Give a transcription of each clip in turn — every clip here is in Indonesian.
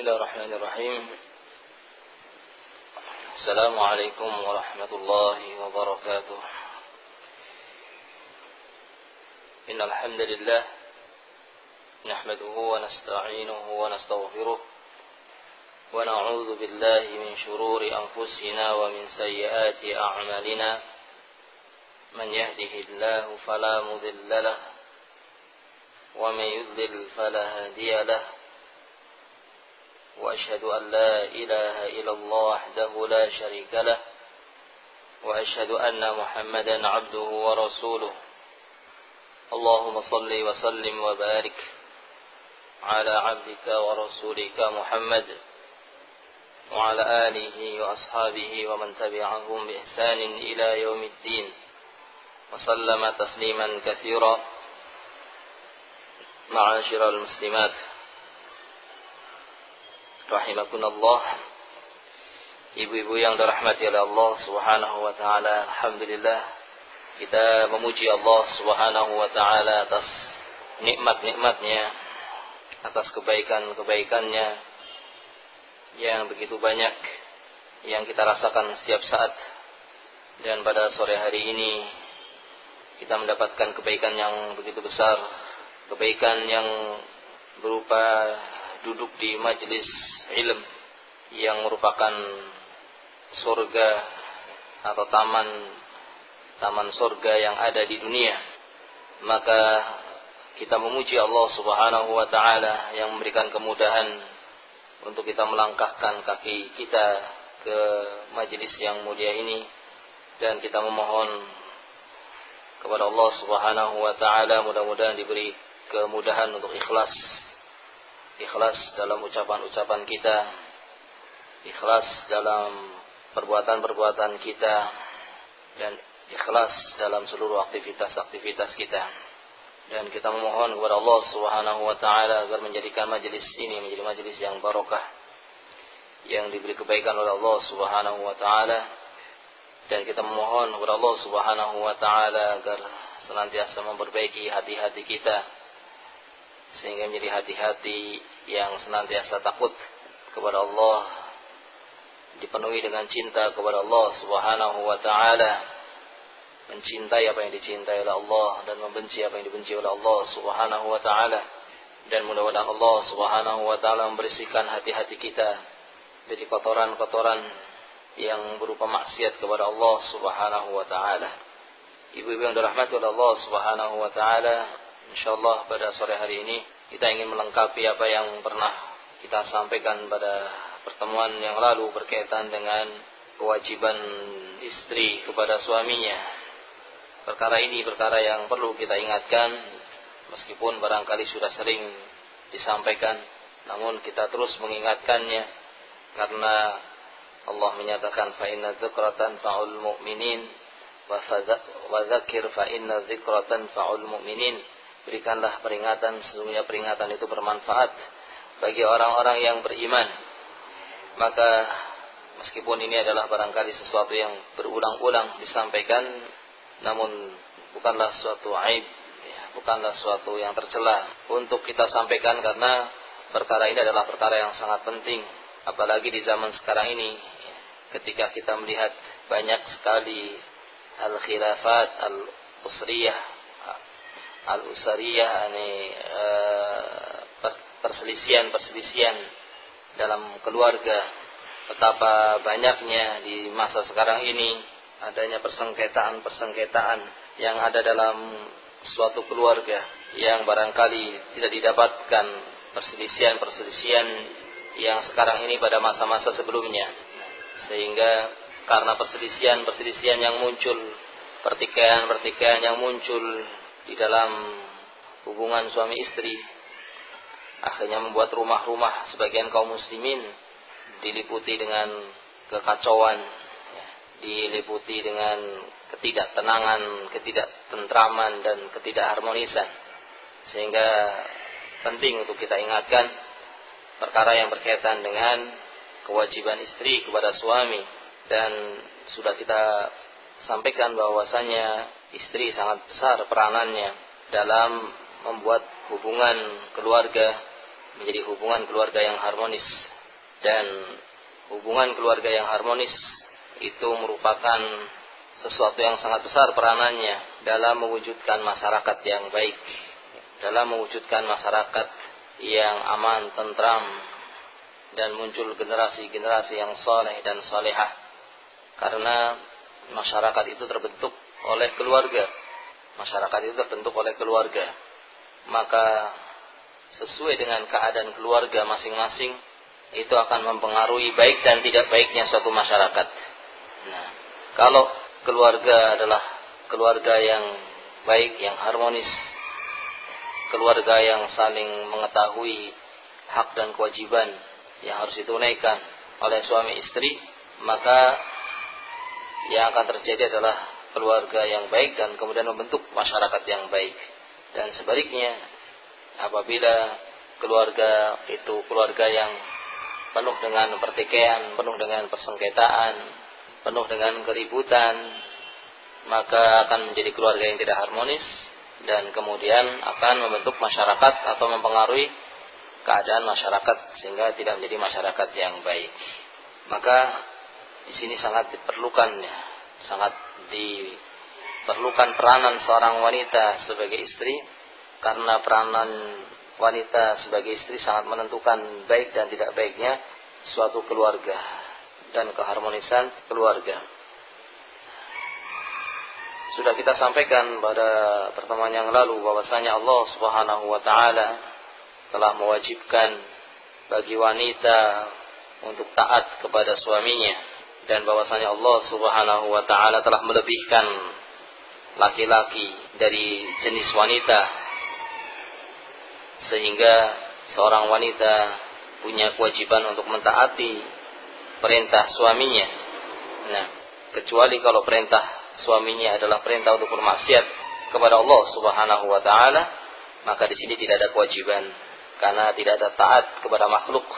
Bismillahirrahmanirrahim. Assalamualaikum warahmatullahi wabarakatuh. Innal hamdalillah nahmaduhu wa nasta'inuhu wa nastaghfiruh wa na'udzu billahi min shururi anfusina wa min sayyiati a'malina. Man yahdihillahu fala mudilla lahu wa man yudlil fala hadiya lahu. وأشهد أن لا إله إلا الله وحده لا شريك له وأشهد أن محمدا عبده ورسوله. اللهم صل وسلم وبارك على عبدك ورسولك محمد وعلى آله وأصحابه ومن تبعهم بإحسان إلى يوم الدين وسلم تسليما كثيرا. معاشر المسلمات rahimakumullah, ibu-ibu yang dirahmati oleh Allah Subhanahu wa taala. Alhamdulillah, kita memuji Allah Subhanahu wa taala atas nikmat-nikmatnya, atas kebaikan-kebaikannya yang begitu banyak yang kita rasakan setiap saat. Dan pada sore hari ini kita mendapatkan kebaikan yang begitu besar, kebaikan yang berupa duduk di majelis ilm yang merupakan surga atau taman surga yang ada di dunia. Maka kita memuji Allah Subhanahu wa taala yang memberikan kemudahan untuk kita melangkahkan kaki kita ke majelis yang mulia ini, dan kita memohon kepada Allah Subhanahu wa taala mudah-mudahan diberi kemudahan untuk ikhlas dalam ucapan-ucapan kita, ikhlas dalam perbuatan-perbuatan kita, dan ikhlas dalam seluruh aktivitas-aktivitas kita. Dan kita memohon kepada Allah Subhanahu wa taala agar menjadikan majelis ini menjadi majelis yang barokah, yang diberi kebaikan oleh Allah Subhanahu wa taala. Dan kita memohon kepada Allah Subhanahu wa taala agar senantiasa memperbaiki hati-hati kita, sehingga menjadi hati-hati yang senantiasa takut kepada Allah, dipenuhi dengan cinta kepada Allah Subhanahu wa taala, mencintai apa yang dicintai oleh Allah dan membenci apa yang dibenci oleh Allah Subhanahu wa taala. Dan mudah-mudahan Allah Subhanahu wa taala membersihkan hati-hati kita dari kotoran-kotoran yang berupa maksiat kepada Allah Subhanahu wa taala. Ibu-ibu yang dirahmati oleh Allah Subhanahu wa taala, insyaallah pada sore hari ini kita ingin melengkapi apa yang pernah kita sampaikan pada pertemuan yang lalu berkaitan dengan kewajiban istri kepada suaminya. Perkara ini perkara yang perlu kita ingatkan, meskipun barangkali sudah sering disampaikan, namun kita terus mengingatkannya karena Allah menyatakan fa inna dzikratan fa'ul mu'minin wa dzakir fa inna dzikratan fa'ul mu'minin. Berikanlah peringatan, sesungguhnya peringatan itu bermanfaat bagi orang-orang yang beriman. Maka meskipun ini adalah barangkali sesuatu yang berulang-ulang disampaikan, namun bukanlah suatu aib, bukanlah suatu yang tercela untuk kita sampaikan, karena perkara ini adalah perkara yang sangat penting. Apalagi di zaman sekarang ini, ketika kita melihat banyak sekali al-khilafat al-usriyah, perselisihan dalam keluarga. Betapa banyaknya di masa sekarang ini adanya persengketaan yang ada dalam suatu keluarga, yang barangkali tidak didapatkan perselisihan yang sekarang ini pada masa-masa sebelumnya. Sehingga karena perselisihan yang muncul, pertikaian yang muncul di dalam hubungan suami istri, akhirnya membuat rumah-rumah sebagian kaum muslimin diliputi dengan kekacauan, diliputi dengan ketidaktenangan, ketidaktentraman, dan ketidakharmonisan. Sehingga penting untuk kita ingatkan perkara yang berkaitan dengan kewajiban istri kepada suami. Dan sudah kita sampaikan bahwasanya istri sangat besar peranannya dalam membuat hubungan keluarga menjadi hubungan keluarga yang harmonis. Dan hubungan keluarga yang harmonis itu merupakan sesuatu yang sangat besar peranannya dalam mewujudkan masyarakat yang baik, dalam mewujudkan masyarakat yang aman, tentram, dan muncul generasi-generasi yang soleh dan solehah. Karena masyarakat itu terbentuk oleh keluarga. Masyarakat itu terbentuk oleh keluarga. Maka sesuai dengan keadaan keluarga masing-masing, itu akan mempengaruhi baik dan tidak baiknya suatu masyarakat. Nah, kalau keluarga adalah keluarga yang baik, yang harmonis, keluarga yang saling mengetahui hak dan kewajiban yang harus ditunaikan oleh suami istri, maka yang akan terjadi adalah keluarga yang baik dan kemudian membentuk masyarakat yang baik. Dan sebaliknya, apabila keluarga itu keluarga yang penuh dengan pertikaian, penuh dengan persengketaan, penuh dengan keributan, maka akan menjadi keluarga yang tidak harmonis dan kemudian akan membentuk masyarakat atau mempengaruhi keadaan masyarakat sehingga tidak menjadi masyarakat yang baik. Maka di sini sangat diperlukan peranan seorang wanita sebagai istri, karena peranan wanita sebagai istri sangat menentukan baik dan tidak baiknya suatu keluarga dan keharmonisan keluarga. Sudah kita sampaikan pada pertemuan yang lalu bahwasanya Allah Subhanahu wa taala telah mewajibkan bagi wanita untuk taat kepada suaminya, dan bahwasanya Allah Subhanahu wa taala telah melebihkan laki-laki dari jenis wanita, sehingga seorang wanita punya kewajiban untuk mentaati perintah suaminya. Nah, kecuali kalau perintah suaminya adalah perintah untuk bermaksiat kepada Allah Subhanahu wa taala, maka di sini tidak ada kewajiban, karena tidak ada taat kepada makhluk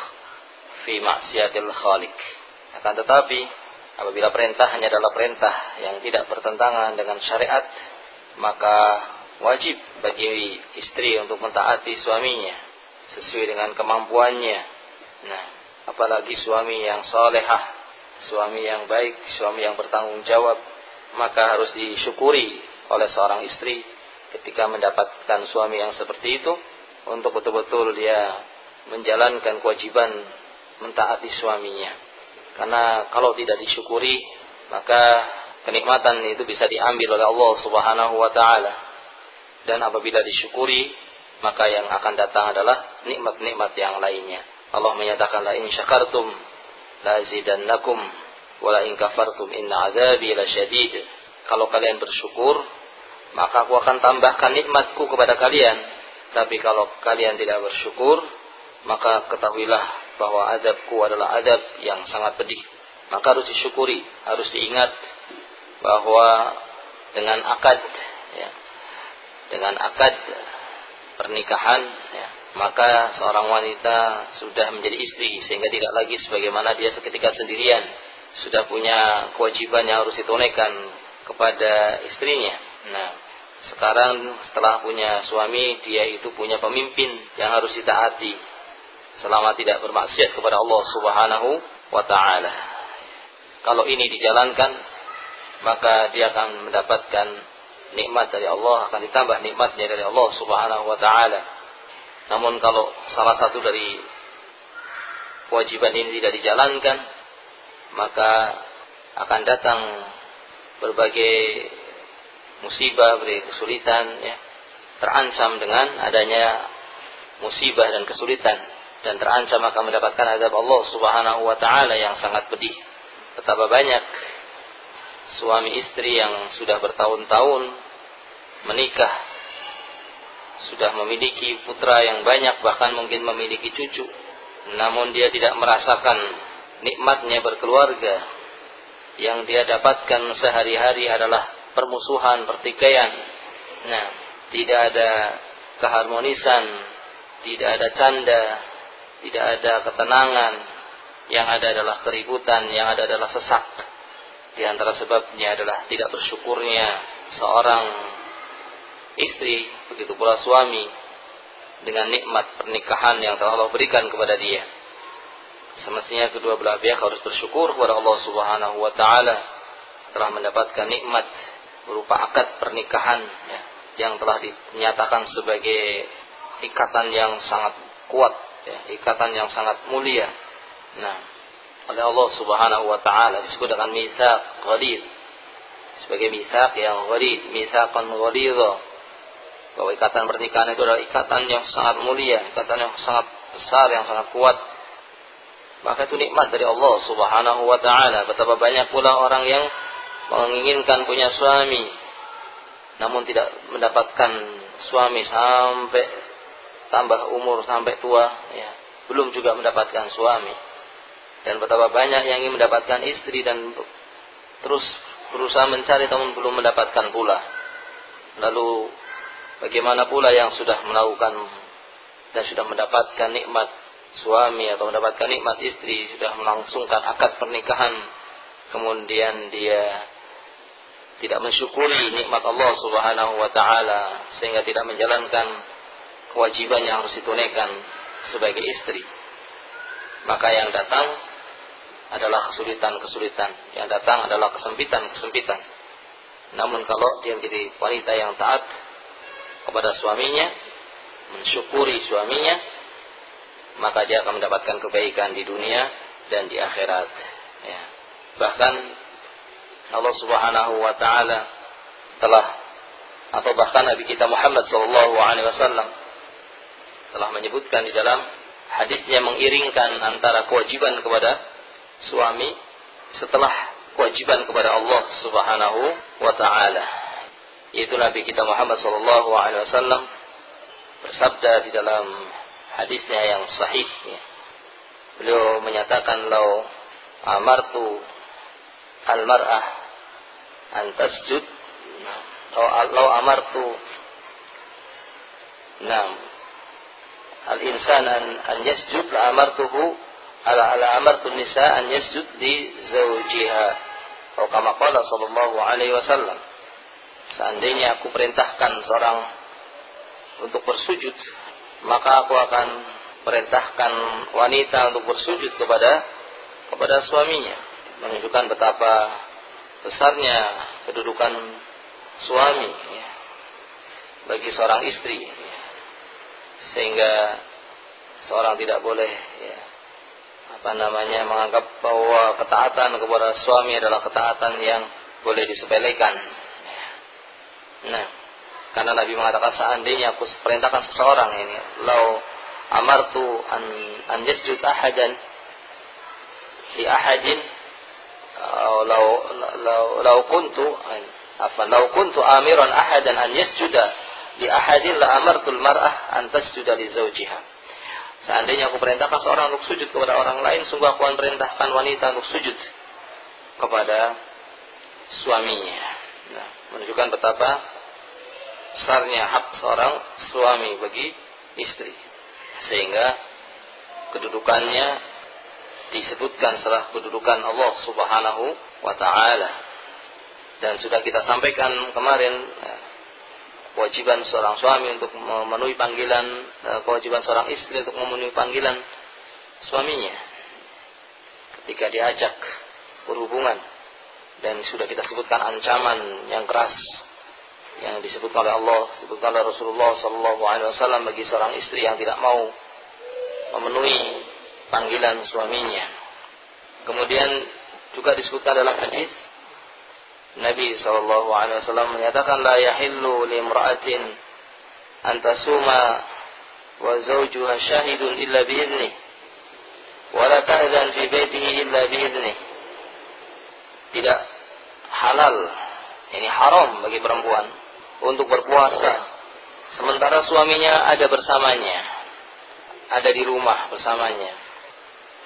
fi maksiatil khaliq. Akan tetapi apabila perintahnya adalah perintah yang tidak bertentangan dengan syariat, maka wajib bagi istri untuk mentaati suaminya sesuai dengan kemampuannya. Nah, apalagi suami yang salehah, suami yang baik, suami yang bertanggung jawab, maka harus disyukuri oleh seorang istri ketika mendapatkan suami yang seperti itu, untuk betul-betul dia menjalankan kewajiban mentaati suaminya. Karena kalau tidak disyukuri, maka kenikmatan itu bisa diambil oleh Allah Subhanahu wa taala. Dan apabila disyukuri, maka yang akan datang adalah nikmat-nikmat yang lainnya. Allah menyatakan, la in syakartum la azidannakum wa la in kafartum inna adzabi lasyadid. Kalau kalian bersyukur, maka aku akan tambahkan nikmatku kepada kalian. Tapi kalau kalian tidak bersyukur, maka ketahuilah bahwa azabku adalah azab yang sangat pedih. Maka harus disyukuri, harus diingat bahwa dengan akad pernikahan, maka seorang wanita sudah menjadi istri, sehingga tidak lagi sebagaimana dia seketika sendirian, sudah punya kewajiban yang harus ditunaikan kepada istrinya. Nah, sekarang setelah punya suami, dia itu punya pemimpin yang harus ditaati selama tidak bermaksiat kepada Allah Subhanahu wa taala. Kalau ini dijalankan, maka dia akan mendapatkan nikmat dari Allah, akan ditambah nikmatnya dari Allah Subhanahu wa taala. Namun kalau salah satu dari kewajiban ini tidak dijalankan, maka akan datang berbagai musibah, berbagai kesulitan, terancam dengan adanya musibah dan kesulitan, dan terancam akan mendapatkan azab Allah Subhanahu wa taala yang sangat pedih. Betapa banyak suami istri yang sudah bertahun-tahun menikah, sudah memiliki putra yang banyak, bahkan mungkin memiliki cucu, namun dia tidak merasakan nikmatnya berkeluarga. Yang dia dapatkan sehari-hari adalah permusuhan, pertikaian. Nah, tidak ada keharmonisan, tidak ada canda, tidak ada ketenangan. Yang ada adalah keributan, yang ada adalah sesak. Di antara sebabnya adalah tidak bersyukurnya seorang istri, begitu pula suami, dengan nikmat pernikahan yang telah Allah berikan kepada dia. Semestinya kedua belah pihak harus bersyukur kepada Allah Subhanahu wa taala telah mendapatkan nikmat berupa akad pernikahan ya, yang telah dinyatakan sebagai ikatan yang sangat kuat ya, ikatan yang sangat mulia. Nah, oleh Allah Subhanahu wa taala disebut dengan mitsaq ghalidz, sebagai mitsaq yang ghalidz, mitsaqan ghalidza, bahwa ikatan pernikahan itu adalah ikatan yang sangat mulia, ikatan yang sangat besar, yang sangat kuat. Maka itu nikmat dari Allah Subhanahu wa taala. Betapa banyak pula orang yang menginginkan punya suami namun tidak mendapatkan suami sampai tambah umur, sampai tua ya, belum juga mendapatkan suami. Dan betapa banyak yang ingin mendapatkan istri dan terus berusaha mencari namun belum mendapatkan pula. Lalu bagaimana pula yang sudah melakukan dan sudah mendapatkan nikmat suami atau mendapatkan nikmat istri, sudah melangsungkan akad pernikahan, kemudian dia tidak mensyukuri nikmat Allah Subhanahu wa taala sehingga tidak menjalankan kewajiban yang harus ditunaikan sebagai istri. Maka yang datang adalah kesulitan-kesulitan, yang datang adalah kesempitan-kesempitan. Namun kalau dia menjadi wanita yang taat kepada suaminya, mensyukuri suaminya, maka dia akan mendapatkan kebaikan di dunia dan di akhirat ya. Bahkan Allah Subhanahu wa taala telah, atau bahkan Nabi kita Muhammad sallallahu alaihi wasallam telah menyebutkan di dalam hadisnya, mengiringkan antara kewajiban kepada suami setelah kewajiban kepada Allah Subhanahu wa taala. Yaitu Nabi kita Muhammad sallallahu alaihi wasallam bersabda di dalam hadisnya yang sahih ya. Beliau menyatakan, "Lau amartu al-mar'ah an tasjud, lau amartu al-insan an yasjud la amartuhu ala amartu nisa an yasjud li zawjiha." Atau kama qala sallallahu alaihi wasallam, seandainya aku perintahkan seorang untuk bersujud, maka aku akan perintahkan wanita untuk bersujud kepada suaminya, menunjukkan betapa besarnya kedudukan suami ya, bagi seorang istri ya, sehingga seorang tidak boleh ya, menganggap bahwa ketaatan kepada suami adalah ketaatan yang boleh disepelekan ya. Nah, karena Nabi mengatakan, seandainya aku perintahkan seseorang ini, lau amartu an yasjud ahadan li ahadin, lau kuntu amiran ahadan an yasjuda li ahadin la amartul mar'ah an tasjuda li zawjiha. Seandainya aku perintahkan seorang untuk sujud kepada orang lain, sungguh aku akan perintahkan wanita untuk sujud kepada suaminya. Nah, menunjukkan betapa besarnya hak seorang suami bagi istri, sehingga kedudukannya disebutkan setelah kedudukan Allah Subhanahu wa taala. Dan sudah kita sampaikan kemarin kewajiban seorang suami untuk memenuhi panggilan, kewajiban seorang istri untuk memenuhi panggilan suaminya ketika diajak berhubungan. Dan sudah kita sebutkan ancaman yang keras yang disebutkan oleh Allah, disebutkan oleh Rasulullah sallallahu alaihi wasallam bagi seorang istri yang tidak mau memenuhi panggilan suaminya. Kemudian juga disebutkan dalam hadis Nabi sallallahu alaihi wasallam menyatakan, la yahillu li imra'atin an tasuma wa zawjuha syahidun illa bi idnih wa la ta'zan fi baitihi illa bi idnih. Tidak halal, ini haram bagi perempuan untuk berpuasa sementara suaminya ada bersamanya, ada di rumah bersamanya,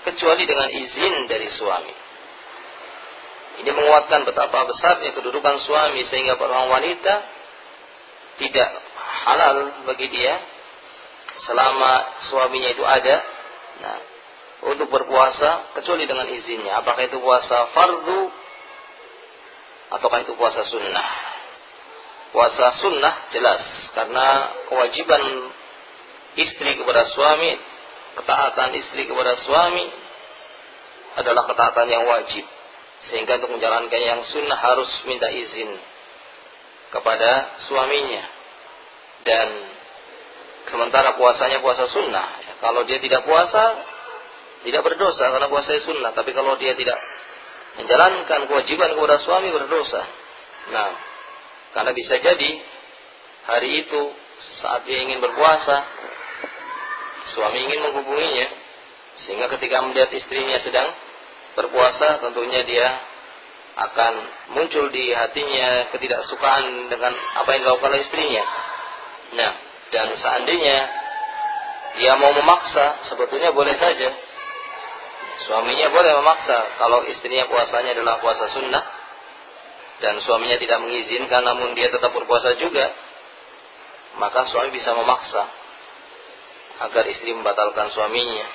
kecuali dengan izin dari suami. Ini menguatkan betapa besarnya kedudukan suami, sehingga seorang wanita tidak halal bagi dia selama suaminya itu ada, untuk berpuasa kecuali dengan izinnya. Apakah itu puasa fardu ataukah itu puasa sunnah? Puasa sunnah jelas, karena kewajiban istri kepada suami, ketaatan istri kepada suami adalah ketaatan yang wajib. Sehingga untuk menjalankan yang sunnah harus minta izin kepada suaminya. Dan sementara puasanya puasa sunnah, kalau dia tidak puasa, tidak berdosa karena puasanya sunnah. Tapi kalau dia tidak menjalankan kewajiban kepada suami, berdosa. Nah, karena bisa jadi hari itu saat dia ingin berpuasa, suami ingin menghubunginya, sehingga ketika melihat istrinya sedang berpuasa, tentunya dia akan muncul di hatinya ketidaksukaan dengan apa yang dilakukan oleh istrinya. Nah, dan seandainya dia mau memaksa, sebetulnya boleh saja. Suaminya boleh memaksa kalau istrinya puasanya adalah puasa sunnah dan suaminya tidak mengizinkan namun dia tetap berpuasa juga, maka suami bisa memaksa agar istri membatalkan suaminya,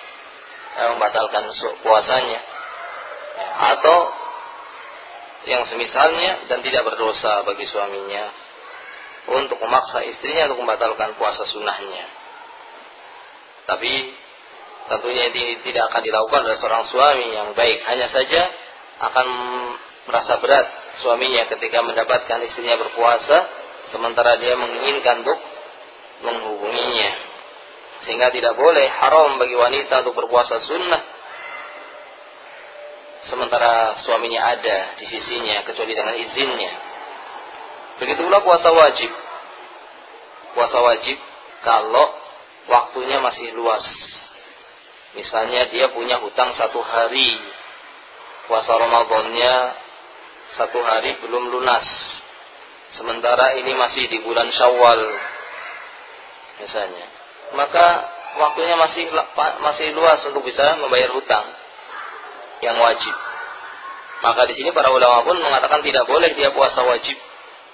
membatalkan puasanya, atau yang semisalnya, dan tidak berdosa bagi suaminya untuk memaksa istrinya untuk membatalkan puasa sunnahnya. Tapi tentunya ini tidak akan dilakukan oleh seorang suami yang baik. Hanya saja akan merasa berat suaminya ketika mendapatkan istrinya berpuasa sementara dia menginginkan untuk menghubunginya. Sehingga tidak boleh, haram bagi wanita untuk berpuasa sunnah sementara suaminya ada di sisinya kecuali dengan izinnya. Begitu pula puasa wajib. Puasa wajib kalau waktunya masih luas. Misalnya dia punya hutang 1 hari, puasa Ramadannya 1 hari belum lunas, sementara ini masih di bulan Syawal misalnya, maka waktunya masih luas untuk bisa membayar hutang yang wajib. Maka di sini para ulama pun mengatakan tidak boleh dia puasa wajib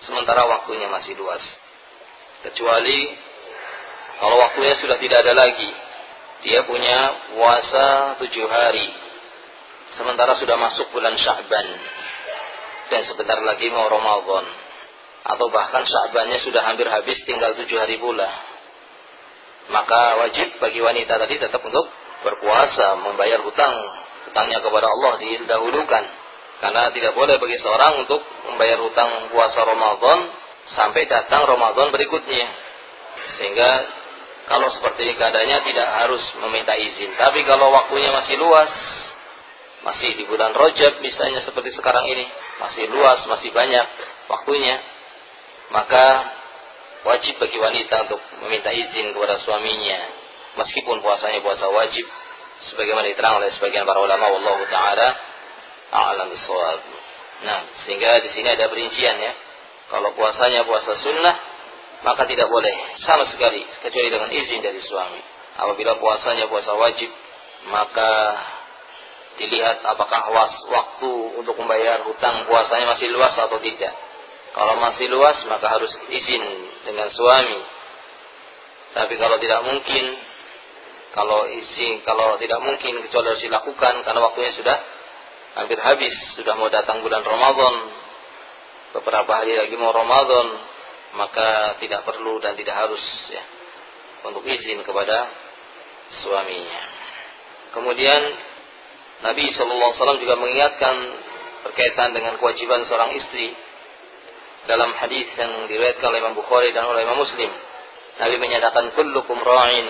sementara waktunya masih luas, kecuali kalau waktunya sudah tidak ada lagi. Dia punya puasa 7 hari sementara sudah masuk bulan Sya'ban dan sebentar lagi mau Ramadan, atau bahkan Sya'bannya sudah hampir habis, tinggal 7 hari pula, maka wajib bagi wanita tadi tetap untuk berpuasa, membayar hutangnya kepada Allah didahulukan. Karena tidak boleh bagi seorang untuk membayar hutang puasa Ramadan sampai datang Ramadan berikutnya. Sehingga kalau seperti ini keadaannya tidak harus meminta izin. Tapi kalau waktunya masih luas, masih di bulan Rajab misalnya seperti sekarang ini, masih luas, masih banyak waktunya, maka wajib bagi wanita untuk meminta izin kepada suaminya, meskipun puasanya puasa wajib, sebagaimana diterang oleh sebagian para ulama. Wallahu taala a'lam bishawab. Nah, sehingga di sini ada perincian ya. Kalau puasanya puasa sunnah, maka tidak boleh sama sekali kecuali dengan izin dari suami. Apabila puasanya puasa wajib, maka dilihat apakah waktu untuk membayar hutang puasanya masih luas atau tidak. Kalau masih luas, maka harus izin dengan suami. Tapi kalau tidak mungkin, kalau tidak mungkin kecuali harus dilakukan karena waktunya sudah hampir habis, sudah mau datang bulan Ramadan, beberapa hari lagi mau Ramadan, maka tidak perlu dan tidak harus ya untuk izin kepada suaminya. Kemudian Nabi SAW juga mengingatkan berkaitan dengan kewajiban seorang istri dalam hadis yang diriwayatkan oleh Imam Bukhari dan oleh Imam Muslim. Nabi menyatakan kullukum ra'in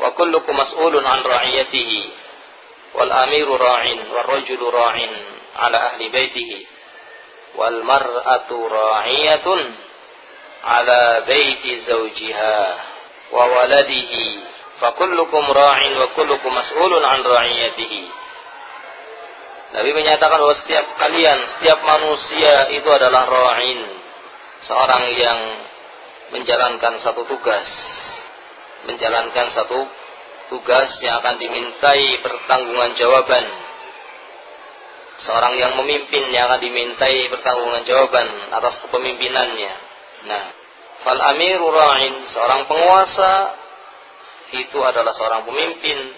wa kullukum mas'ulun an ra'iyatihi wal amiru ra'in wal rajulu ra'in ala ahli baitihi wal mar'atu ra'iyatun ala baiti zawjiha wa waladihi fa kullukum ra'in wa kullukum mas'ulun an ra'iyatihi. Nabi menyatakan bahwa setiap manusia itu adalah ra'in, seorang yang menjalankan satu tugas yang akan dimintai pertanggungjawaban. Seorang yang memimpin yang akan dimintai pertanggungjawaban atas kepemimpinannya. Nah, fal amiru ra'in, seorang penguasa itu adalah seorang pemimpin,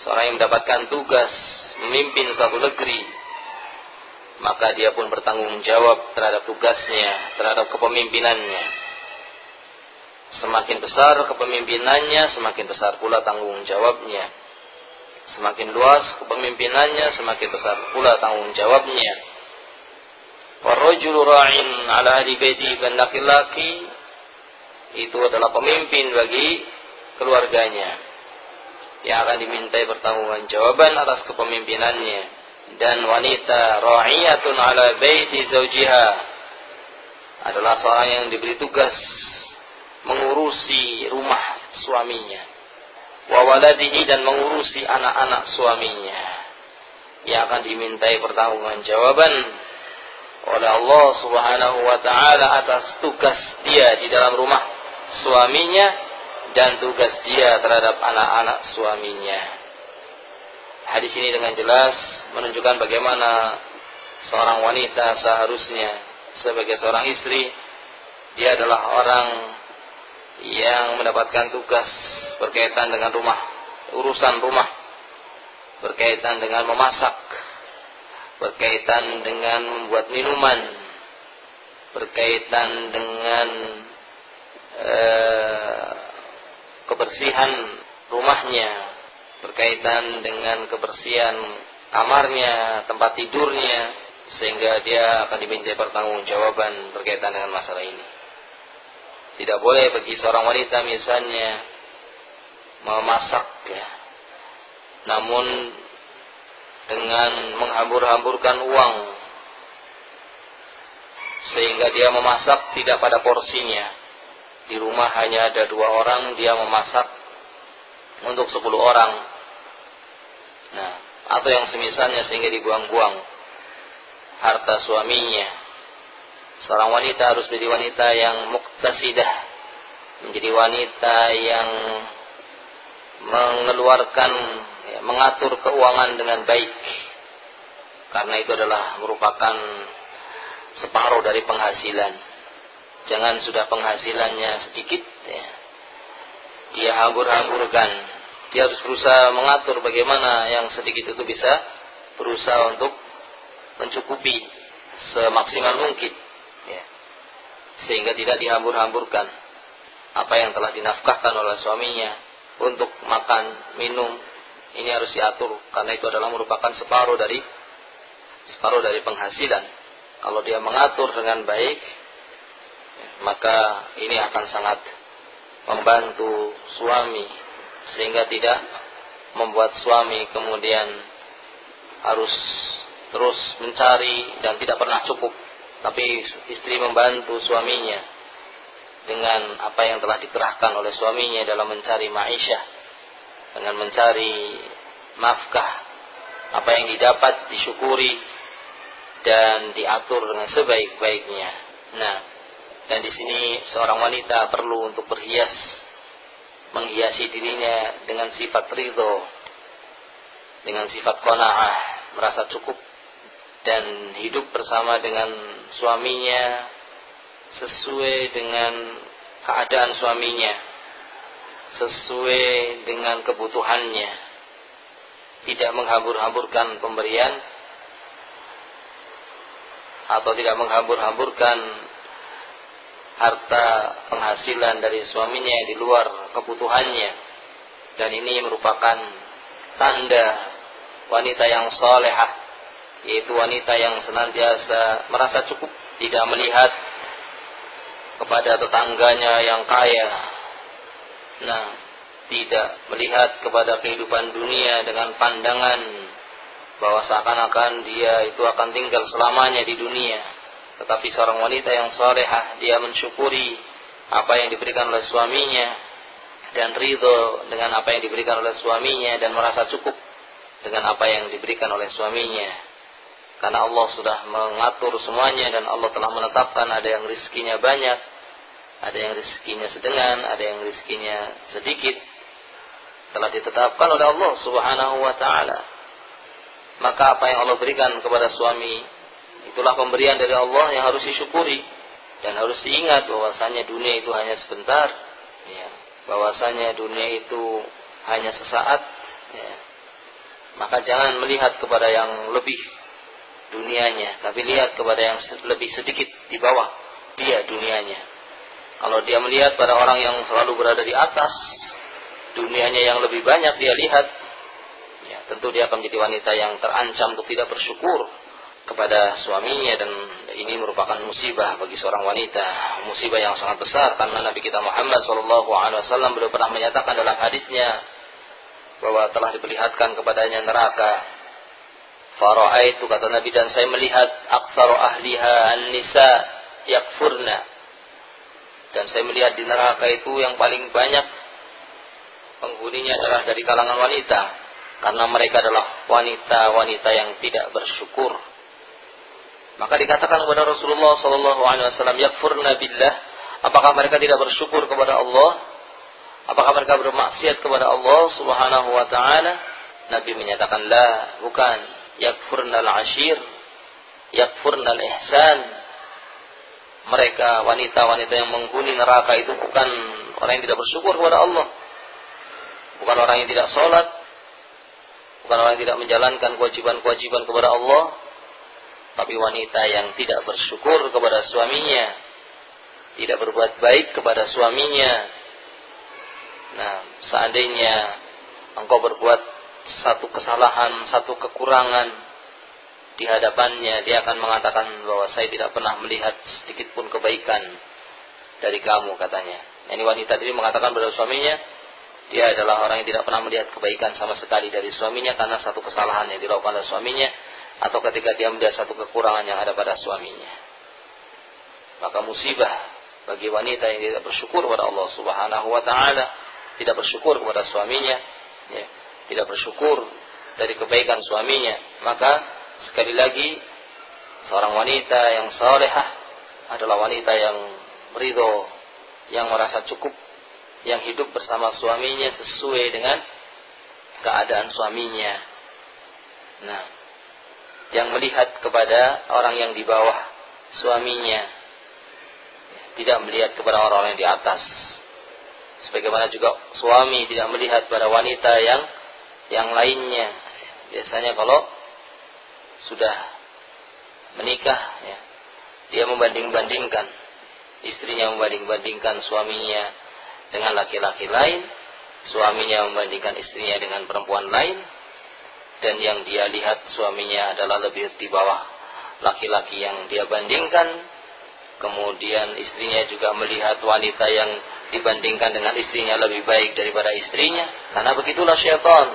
seorang yang mendapatkan tugas memimpin satu negeri, maka dia pun bertanggung jawab terhadap tugasnya, terhadap kepemimpinannya. Semakin besar kepemimpinannya, semakin besar pula tanggung jawabnya. Semakin luas kepemimpinannya, semakin besar pula tanggung jawabnya. Warrajulu ra'in 'ala ahli baiti, dan laki-laki itu adalah pemimpin bagi keluarganya yang akan dimintai pertanggungjawaban atas kepemimpinannya. Dan wanita ra'iyatun 'ala baiti zawjiha adalah seorang yang diberi tugas mengurusi rumah suaminya, wa waladihi, dan mengurusi anak-anak suaminya, yang akan dimintai pertanggungjawaban oleh Allah Subhanahu wa taala atas tugas dia di dalam rumah suaminya dan tugas dia terhadap anak-anak suaminya. Hadis ini dengan jelas menunjukkan bagaimana seorang wanita seharusnya sebagai seorang istri, dia adalah orang yang mendapatkan tugas berkaitan dengan rumah, urusan rumah, berkaitan dengan memasak, berkaitan dengan membuat minuman, berkaitan dengan kebersihan rumahnya, berkaitan dengan kebersihan kamarnya, tempat tidurnya, sehingga dia akan dimintai pertanggungjawaban berkaitan dengan masalah ini. Tidak boleh bagi seorang wanita misalnya memasak, ya, namun dengan menghambur-hamburkan uang, sehingga dia memasak tidak pada porsinya. Di rumah hanya ada 2 orang, dia memasak untuk 10 orang. Nah, atau yang semisalnya, sehingga dibuang-buang harta suaminya. Seorang wanita harus menjadi wanita yang muqtasidah, menjadi wanita yang mengeluarkan, mengatur keuangan dengan baik, karena itu adalah merupakan separuh dari penghasilan. Jangan sudah penghasilannya sedikit, ya, dia hambur-hamburkan. Dia harus berusaha mengatur bagaimana yang sedikit itu bisa berusaha untuk mencukupi semaksimal mungkin, ya, sehingga tidak dihambur-hamburkan. Apa yang telah dinafkahkan oleh suaminya untuk makan, minum, ini harus diatur, karena itu adalah merupakan separuh dari penghasilan. Kalau dia mengatur dengan baik, maka ini akan sangat membantu suami, sehingga tidak membuat suami kemudian harus terus mencari dan tidak pernah cukup. Tapi istri membantu suaminya dengan apa yang telah dikerahkan oleh suaminya dalam mencari ma'isyah, dengan mencari nafkah. Apa yang didapat disyukuri dan diatur dengan sebaik-baiknya. Nah, dan di sini seorang wanita perlu untuk berhias, menghiasi dirinya dengan sifat ridho, dengan sifat qanaah, merasa cukup, dan hidup bersama dengan suaminya sesuai dengan keadaan suaminya, sesuai dengan kebutuhannya, tidak menghambur-hamburkan pemberian atau tidak menghambur-hamburkan harta penghasilan dari suaminya di luar kebutuhannya. Dan ini merupakan tanda wanita yang salehah, yaitu wanita yang senantiasa merasa cukup, tidak melihat kepada tetangganya yang kaya. Nah, tidak melihat kepada kehidupan dunia dengan pandangan bahwa seakan-akan dia itu akan tinggal selamanya di dunia. Tetapi seorang wanita yang salehah, dia mensyukuri apa yang diberikan oleh suaminya dan ridho dengan apa yang diberikan oleh suaminya, dan merasa cukup dengan apa yang diberikan oleh suaminya. Karena Allah sudah mengatur semuanya, dan Allah telah menetapkan ada yang rizkinya banyak, ada yang rizkinya sedengan, ada yang rizkinya sedikit. Telah ditetapkan oleh Allah Subhanahu wa ta'ala. Maka apa yang Allah berikan kepada suami, itulah pemberian dari Allah yang harus disyukuri. Dan harus diingat bahwasanya dunia itu hanya sebentar, ya, bahwasanya dunia itu hanya sesaat, ya. Maka jangan melihat kepada yang lebih dunianya, tapi lihat kepada yang lebih sedikit di bawah dia dunianya. Kalau dia melihat pada orang yang selalu berada di atas, dunianya yang lebih banyak dia lihat, ya, tentu dia akan menjadi wanita yang terancam untuk tidak bersyukur kepada suaminya, dan ini merupakan musibah bagi seorang wanita, musibah yang sangat besar, karena Nabi kita Muhammad SAW beliau pernah menyatakan dalam hadisnya bahwa telah diperlihatkan kepadanya neraka. Fara'aitu, kata Nabi, dan saya melihat aktsaru ahliha an-nisa yakfurna, dan saya melihat di neraka itu yang paling banyak penghuninya adalah dari kalangan wanita, karena mereka adalah wanita-wanita yang tidak bersyukur. Maka dikatakan kepada Rasulullah SAW, yakfurna billah, apakah mereka tidak bersyukur kepada Allah? Apakah mereka bermaksiat kepada Allah Subhanahu wa ta'ala? Nabi menyatakan, la, bukan. Yakfurnal ashir, yakfurnal ihsan. Mereka wanita-wanita yang menghuni neraka itu bukan orang yang tidak bersyukur kepada Allah, bukan orang yang tidak sholat, bukan orang yang tidak menjalankan kewajiban-kewajiban kepada Allah, tapi wanita yang tidak bersyukur kepada suaminya, tidak berbuat baik kepada suaminya. Nah, seandainya engkau berbuat satu kesalahan, satu kekurangan di hadapannya, dia akan mengatakan bahwa saya tidak pernah melihat sedikit pun kebaikan dari kamu, katanya. Ini wanita tadi mengatakan pada suaminya, dia adalah orang yang tidak pernah melihat kebaikan sama sekali dari suaminya karena satu kesalahan yang dilakukan oleh suaminya, atau ketika dia melihat satu kekurangan yang ada pada suaminya. Maka musibah bagi wanita yang tidak bersyukur kepada Allah Subhanahu wa ta'ala, tidak bersyukur kepada suaminya, ya, tidak bersyukur dari kebaikan suaminya. Maka sekali lagi, seorang wanita yang salehah adalah wanita yang ridho, yang merasa cukup, yang hidup bersama suaminya sesuai dengan keadaan suaminya. Nah, yang melihat kepada orang yang di bawah suaminya, tidak melihat kepada orang-orang yang di atas. Sebagaimana juga suami tidak melihat pada wanita yang lainnya. Biasanya kalau sudah menikah, ya, dia membanding-bandingkan, istrinya membanding-bandingkan suaminya dengan laki-laki lain, suaminya membandingkan istrinya dengan perempuan lain, dan yang dia lihat suaminya adalah lebih di bawah laki-laki yang dia bandingkan. Kemudian istrinya juga melihat wanita yang dibandingkan dengan istrinya lebih baik daripada istrinya. Karena begitulah syaitan.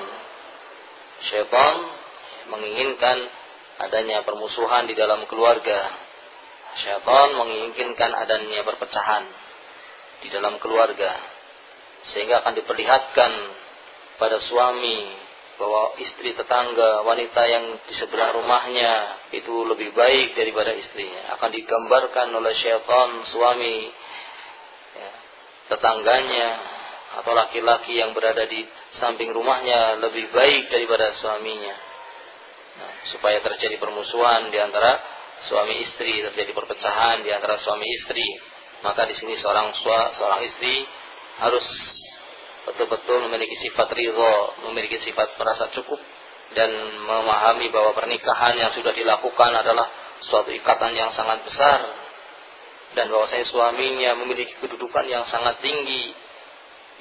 Syaitan menginginkan adanya permusuhan di dalam keluarga. Syaitan menginginkan adanya perpecahan di dalam keluarga, sehingga akan diperlihatkan pada suami bahwa istri tetangga, wanita yang di sebelah rumahnya itu lebih baik daripada istrinya. Akan digambarkan oleh syaitan suami, ya, tetangganya atau laki-laki yang berada di samping rumahnya lebih baik daripada suaminya. Nah, supaya terjadi permusuhan di antara suami istri, terjadi perpecahan di antara suami istri. Maka di sini seorang istri harus betul-betul memiliki sifat ridho, memiliki sifat merasa cukup, dan memahami bahwa pernikahan yang sudah dilakukan adalah suatu ikatan yang sangat besar, dan bahwasanya suaminya memiliki kedudukan yang sangat tinggi,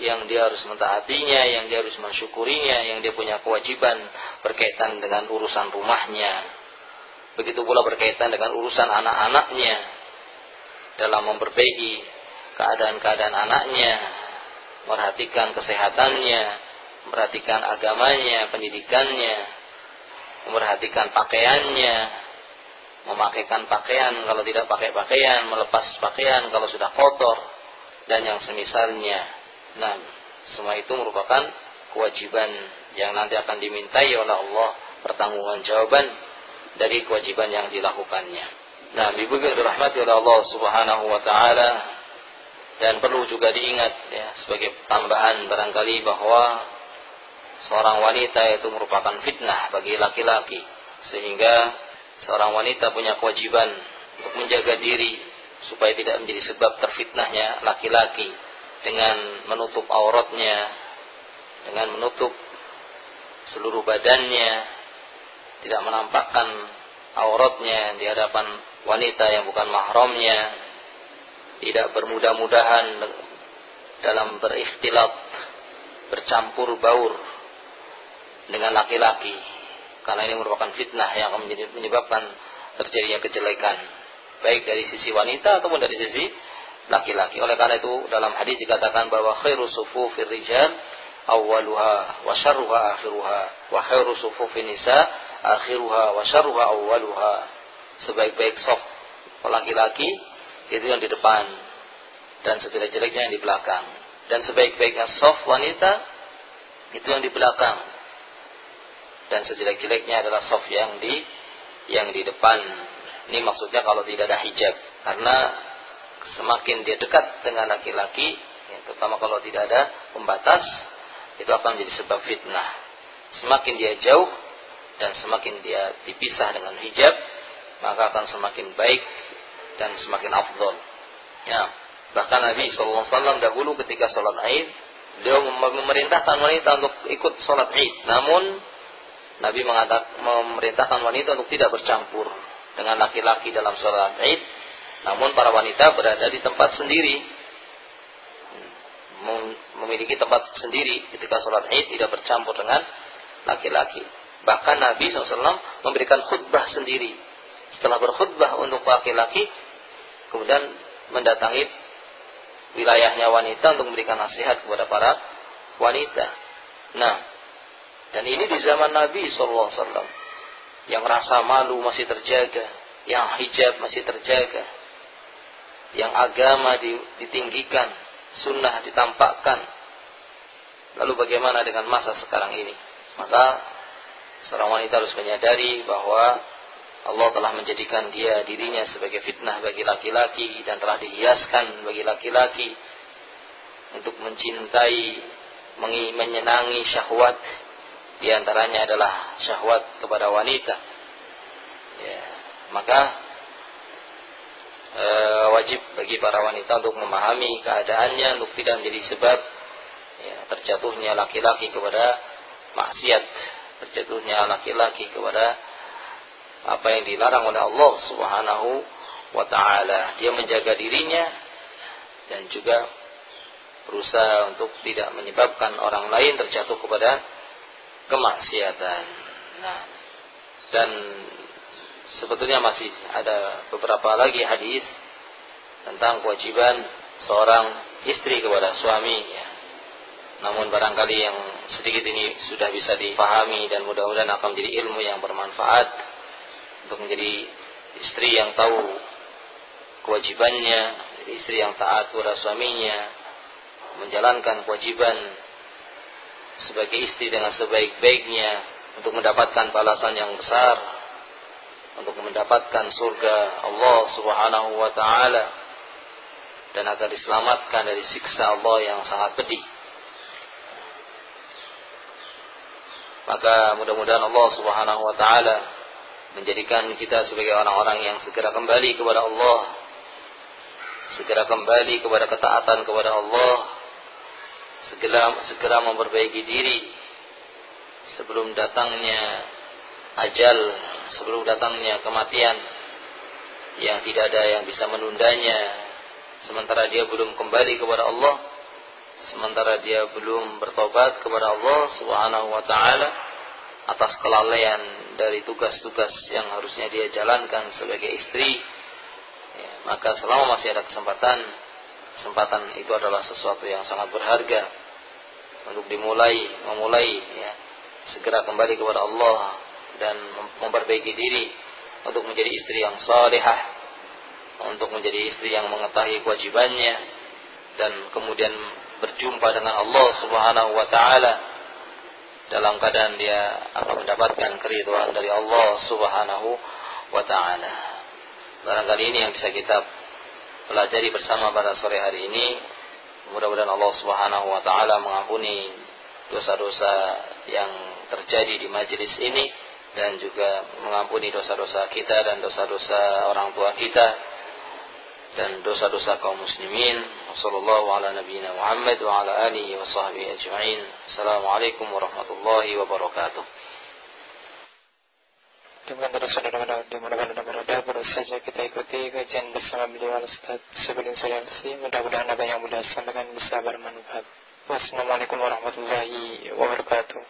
yang dia harus mentaatinya, yang dia harus mensyukurinya, yang dia punya kewajiban berkaitan dengan urusan rumahnya. Begitu pula berkaitan dengan urusan anak-anaknya, dalam memperbaiki keadaan-keadaan anaknya, memperhatikan kesehatannya, memperhatikan agamanya, pendidikannya, memperhatikan pakaiannya, memakaikan pakaian kalau tidak pakai pakaian, melepas pakaian kalau sudah kotor, dan yang semisalnya. Nah, semua itu merupakan kewajiban yang nanti akan dimintai oleh Allah pertanggungjawaban dari kewajiban yang dilakukannya. Nah, ibu yang dirahmati oleh Allah Subhanahu wa ta'ala, dan perlu juga diingat, ya, sebagai tambahan barangkali, bahwa seorang wanita itu merupakan fitnah bagi laki-laki, sehingga seorang wanita punya kewajiban untuk menjaga diri supaya tidak menjadi sebab terfitnahnya laki-laki dengan menutup auratnya, dengan menutup seluruh badannya, tidak menampakkan auratnya di hadapan wanita yang bukan mahramnya. tidak bermudah-mudahan dalam berikhtilat, bercampur baur dengan laki-laki, karena ini merupakan fitnah yang akan menyebabkan terjadinya kejelekan, baik dari sisi wanita ataupun dari sisi laki-laki. Oleh karena itu dalam hadis dikatakan bahwa khairu sufufir rijal awwaluha wa syarruha akhiruha wa khairu sufufin nisa akhiruha wa syarruha awwaluha. Sebaik-baik saf laki-laki itu yang di depan dan sejelek-jeleknya yang di belakang, dan sebaik-baiknya saf wanita itu yang di belakang dan sejelek-jeleknya adalah saf yang di depan. Ini maksudnya kalau tidak ada hijab, karena semakin dia dekat dengan laki-laki, ya, terutama kalau tidak ada pembatas, itu akan menjadi sebab fitnah. Semakin dia jauh dan semakin dia dipisah dengan hijab, maka akan semakin baik dan semakin afdol. Ya, bahkan Nabi SAW dahulu ketika sholat Id, beliau memerintahkan wanita untuk ikut sholat Id. Namun Nabi memerintahkan wanita untuk tidak bercampur dengan laki-laki dalam sholat Id. Namun para wanita berada di tempat sendiri, memiliki tempat sendiri ketika sholat Id, tidak bercampur dengan laki-laki. Bahkan Nabi SAW memberikan khutbah sendiri. Setelah berkhutbah untuk laki-laki, kemudian mendatangi wilayahnya wanita untuk memberikan nasihat kepada para wanita. Nah, dan ini di zaman Nabi SAW, yang rasa malu masih terjaga, yang hijab masih terjaga, yang agama ditinggikan, sunnah ditampakkan. Lalu bagaimana dengan masa sekarang ini? Maka seorang wanita harus menyadari bahwa Allah telah menjadikan dirinya sebagai fitnah bagi laki-laki, dan telah dihiaskan bagi laki-laki untuk mencintai, menyenangi syahwat. Di antaranya adalah syahwat kepada wanita. Ya, maka wajib bagi para wanita untuk memahami keadaannya, untuk tidak menjadi sebab terjatuhnya laki-laki kepada maksiat, terjatuhnya laki-laki kepada apa yang dilarang oleh Allah Subhanahu wa ta'ala. Dia menjaga dirinya dan juga berusaha untuk tidak menyebabkan orang lain terjatuh kepada kemaksiatan. Nah, dan sebetulnya masih ada beberapa lagi hadis tentang kewajiban seorang istri kepada suami, ya. Namun barangkali yang sedikit ini sudah bisa dipahami, dan mudah-mudahan akan menjadi ilmu yang bermanfaat untuk menjadi istri yang tahu kewajibannya, menjadi istri yang taat kepada suaminya, menjalankan kewajiban sebagai istri dengan sebaik-baiknya untuk mendapatkan balasan yang besar, untuk mendapatkan surga Allah Subhanahu wa ta'ala, dan agar diselamatkan dari siksa Allah yang sangat pedih. Maka mudah-mudahan Allah Subhanahu wa ta'ala menjadikan kita sebagai orang-orang yang segera kembali kepada Allah, segera kembali kepada ketaatan kepada Allah, segera memperbaiki diri sebelum datangnya ajal, sebelum datangnya kematian yang tidak ada yang bisa menundanya, sementara dia belum kembali kepada Allah, sementara dia belum bertobat kepada Allah Subhanahu wa ta'ala atas kelalaian dari tugas-tugas yang harusnya dia jalankan sebagai istri. Ya, maka selama masih ada kesempatan itu adalah sesuatu yang sangat berharga untuk memulai ya, segera kembali kepada Allah dan memperbaiki diri untuk menjadi istri yang salihah, untuk menjadi istri yang mengetahui kewajibannya, dan kemudian berjumpa dengan Allah Subhanahu wa ta'ala dalam keadaan dia akan mendapatkan keridhaan dari Allah Subhanahu wa ta'ala. Barangkali ini yang bisa kita pelajari bersama pada sore hari ini. Mudah-mudahan Allah Subhanahu wa ta'ala mengampuni dosa-dosa yang terjadi di majelis ini, dan juga mengampuni dosa-dosa kita dan dosa-dosa orang tua kita dan dosa-dosa kaum muslimin. Wassallallahu ala nabiyyina Muhammad wa ala alihi wa sahbihi ajma'in. Assalamualaikum warahmatullahi wabarakatuh. Demikian tadi saudara-saudara dimuliakan dan berada, baru saja kita ikuti kajian bersama beliau Al-Ustaz Syibulin Sulaiman. Mudah-mudahan apa yang mudah sampaikan bisa bermanfaat. Wassalamualaikum warahmatullahi wabarakatuh.